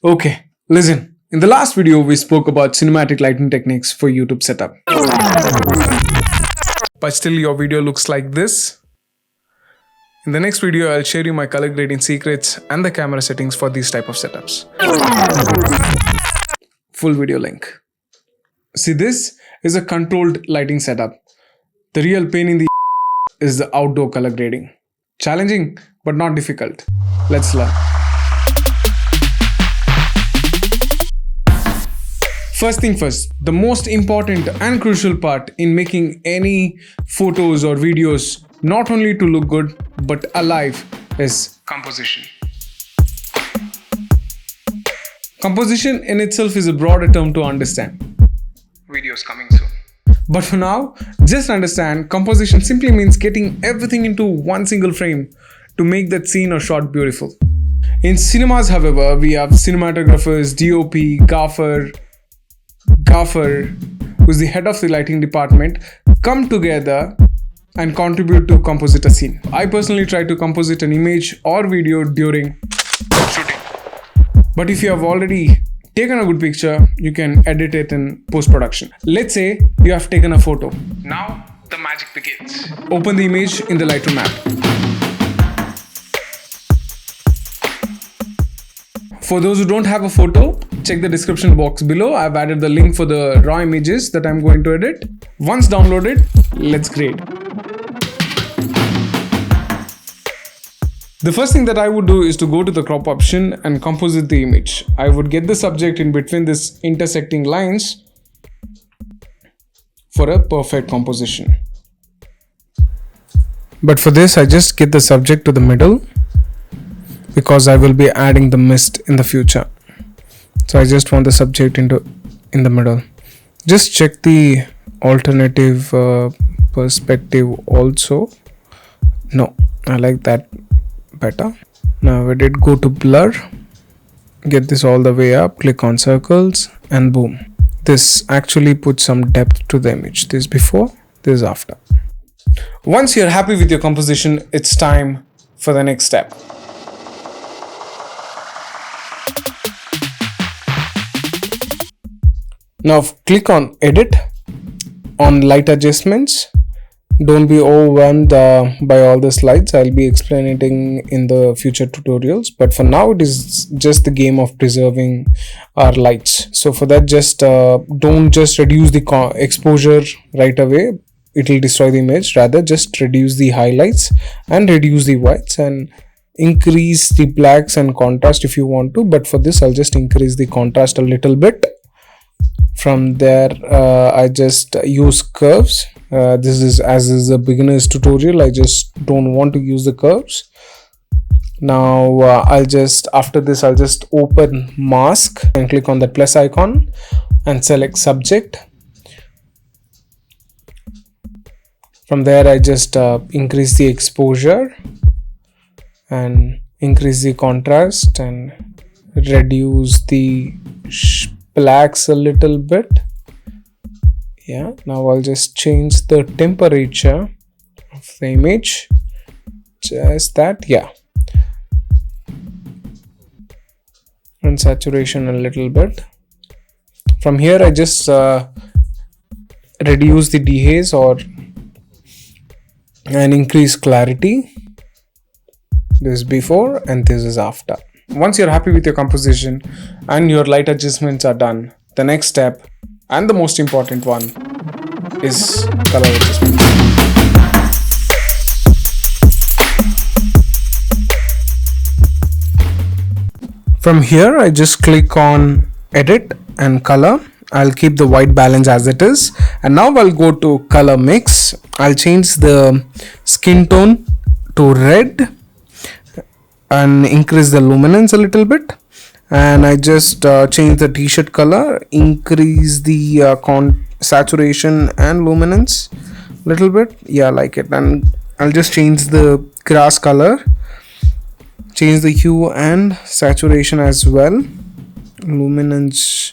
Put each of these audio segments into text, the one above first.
Okay, listen. In the last video, we spoke about cinematic lighting techniques for YouTube setup. But still, your video looks like this. In the next video, I'll share you my color grading secrets and the camera settings for these type of setups. Full video link. See, this is a controlled lighting setup. The real pain in the is the outdoor color grading. Challenging, but not difficult. Let's learn. First thing first, the most important and crucial part in making any photos or videos not only to look good but alive is composition. Composition in itself is a broader term to understand. Videos coming soon. But for now, just understand composition simply means getting everything into one single frame to make that scene or shot beautiful. In cinemas, however, we have cinematographers, DOP, gaffer, who's the head of the lighting department, come together and contribute to composite a scene. I personally try to composite an image or video during shooting. But if you have already taken a good picture, you can edit it in post-production. Let's say you have taken a photo. Now the magic begins. Open the image in the Lightroom app. For those who don't have a photo, check the description box below. I've added the link for the raw images that I'm going to edit. Once downloaded, let's grade. The first thing that I would do is to go to the crop option and composite the image. I would get the subject in between these intersecting lines for a perfect composition. But for this, I just get the subject to the middle because I will be adding the mist in the future. So I just want the subject in the middle. Just check the alternative perspective also. No, I like that better. Now edit, go to blur, get this all the way up, click on circles, and boom. This actually puts some depth to the image. This before, this after. Once you're happy with your composition, it's time for the next step. Now click on edit, on light adjustments. Don't be overwhelmed by all the slides. I'll be explaining in the future tutorials, but for now it is just the game of preserving our lights. So for that, just don't just reduce the exposure right away. It will destroy the image. Rather, just reduce the highlights and reduce the whites and increase the blacks and contrast if you want to. But for this, I'll just increase the contrast a little bit. From there, I just use curves. This is a beginner's tutorial. I just don't want to use the curves. Now after this I'll just open mask and click on the plus icon and select subject. From there I just increase the exposure and increase the contrast and reduce the blacks a little bit. Yeah, now I'll just change the temperature of the image, just that, yeah, and saturation a little bit. From here I just reduce the dehaze and increase clarity. This is before and this is after. Once you're happy with your composition and your light adjustments are done, the next step and the most important one is color adjustment. From here, I just click on edit and color. I'll keep the white balance as it is. And now I'll go to color mix. I'll change the skin tone to red and increase the luminance a little bit. And I just change the t-shirt color, increase the saturation and luminance a little bit. Yeah, I like it. And I'll just change the grass color, change the hue and saturation as well. Luminance,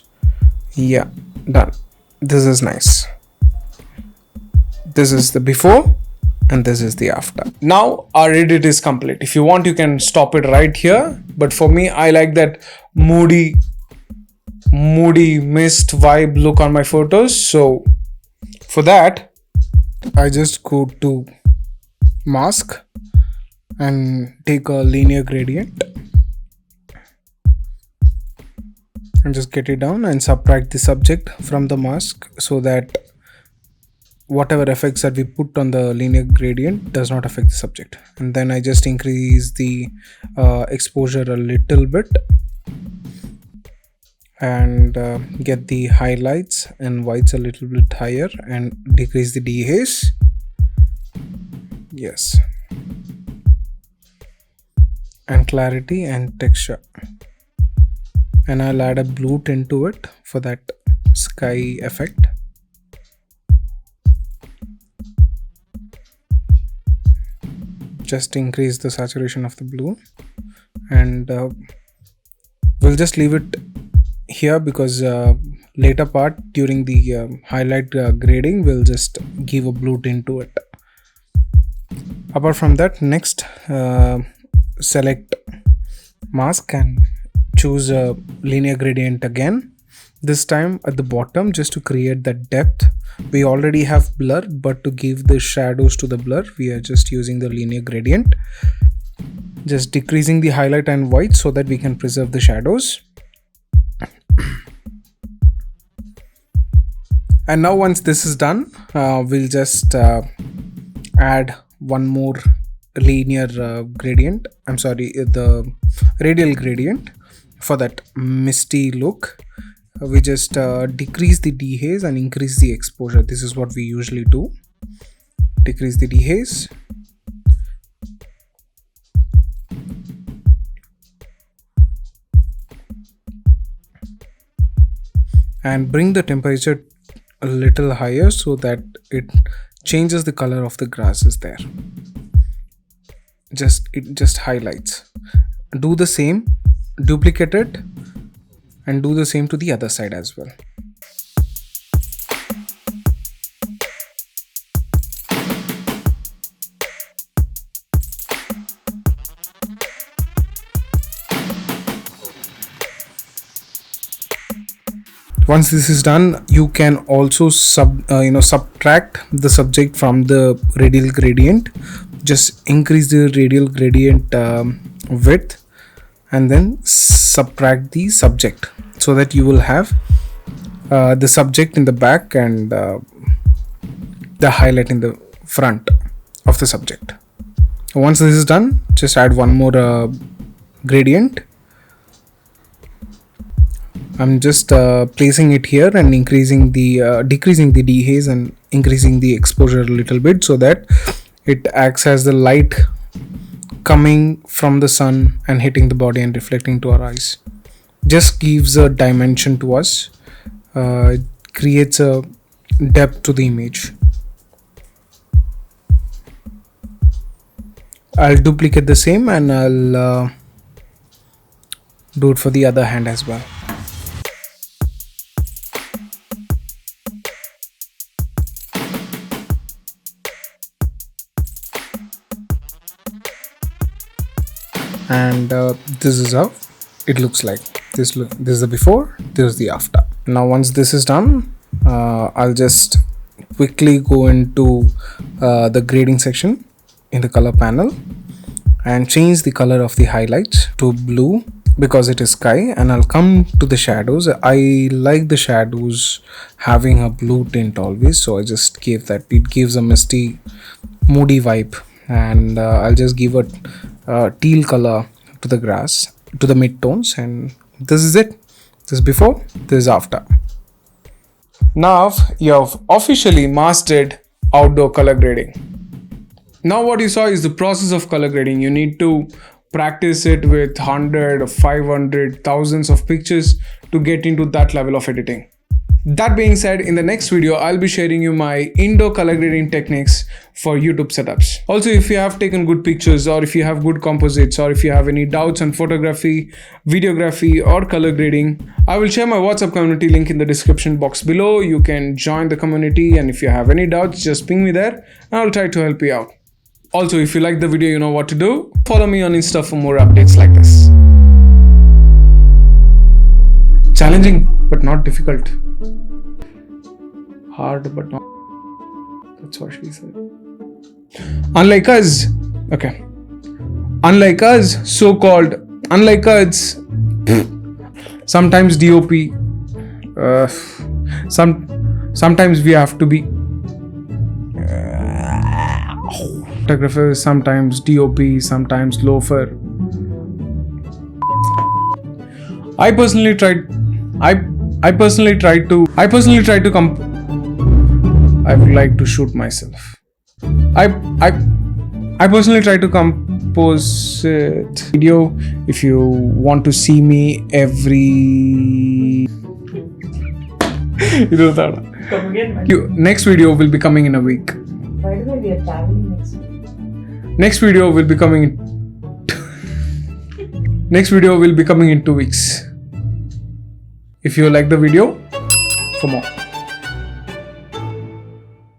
yeah, done. This is nice. This is the before and this is the after. Now our edit is complete. If you want, you can stop it right here, but for me, I like that moody mist vibe look on my photos. So for that, I just go to mask and take a linear gradient and just get it down and subtract the subject from the mask, so that whatever effects that we put on the linear gradient does not affect the subject. And then I just increase the exposure a little bit and get the highlights and whites a little bit higher and decrease the dehaze. Yes, and clarity and texture, and I'll add a blue tint to it for that sky effect. Just increase the saturation of the blue, and we'll just leave it here because later part during the highlight grading we'll just give a blue tint to it. Apart from that, next select mask and choose a linear gradient again, this time at the bottom, just to create that depth. We already have blur, but to give the shadows to the blur, we are just using the linear gradient, just decreasing the highlight and white so that we can preserve the shadows. And now once this is done, we'll just add one more linear gradient, the radial gradient for that misty look. We just decrease the dehaze and increase the exposure. This is what we usually do. Decrease the dehaze. And bring the temperature a little higher so that it changes the color of the grasses there. It just highlights. Do the same, duplicate it, and do the same to the other side as well. Once this is done, you can also subtract the subject from the radial gradient. Just increase the radial gradient width and then subtract the subject, so that you will have the subject in the back and the highlight in the front of the subject. Once this is done, just add one more gradient. I'm just placing it here and decreasing the dehaze and increasing the exposure a little bit, so that it acts as the light coming from the sun and hitting the body and reflecting to our eyes. Just gives a dimension to us. It creates a depth to the image. I'll duplicate the same and I'll do it for the other hand as well. And this is how it looks like. This is the before, this is the after. Now once this is done, I'll just quickly go into the grading section in the color panel and change the color of the highlights to blue because it is sky, and I'll come to the shadows. I like the shadows having a blue tint always, so I just gave that. It gives a misty, moody vibe, and I'll just give a teal color to the grass, to the mid-tones, and this is it. This is before, this is after. Now you have officially mastered outdoor color grading. Now what you saw is the process of color grading. You need to practice it with 100, 500, thousands of pictures to get into that level of editing. That being said, in the next video, I'll be sharing you my indoor color grading techniques for YouTube setups. Also, if you have taken good pictures, or if you have good composites, or if you have any doubts on photography, videography, or color grading, I will share my WhatsApp community link in the description box below. You can join the community, and if you have any doubts, just ping me there and I'll try to help you out. Also, if you like the video, you know what to do. Follow me on Insta for more updates like this. Challenging but not difficult. Hard but not. That's what she said. Unlike us, okay. Unlike us, so-called. Unlike us, sometimes DOP. Sometimes we have to be photographers. Sometimes DOP. Sometimes loafer. I personally tried to I would like to shoot myself. I personally try to compose video. If you want to see me every Come again, man. next video will be coming in a week. By the way, we are traveling next week. Next video will be coming in Next video will be coming in 2 weeks. If you like the video, for more.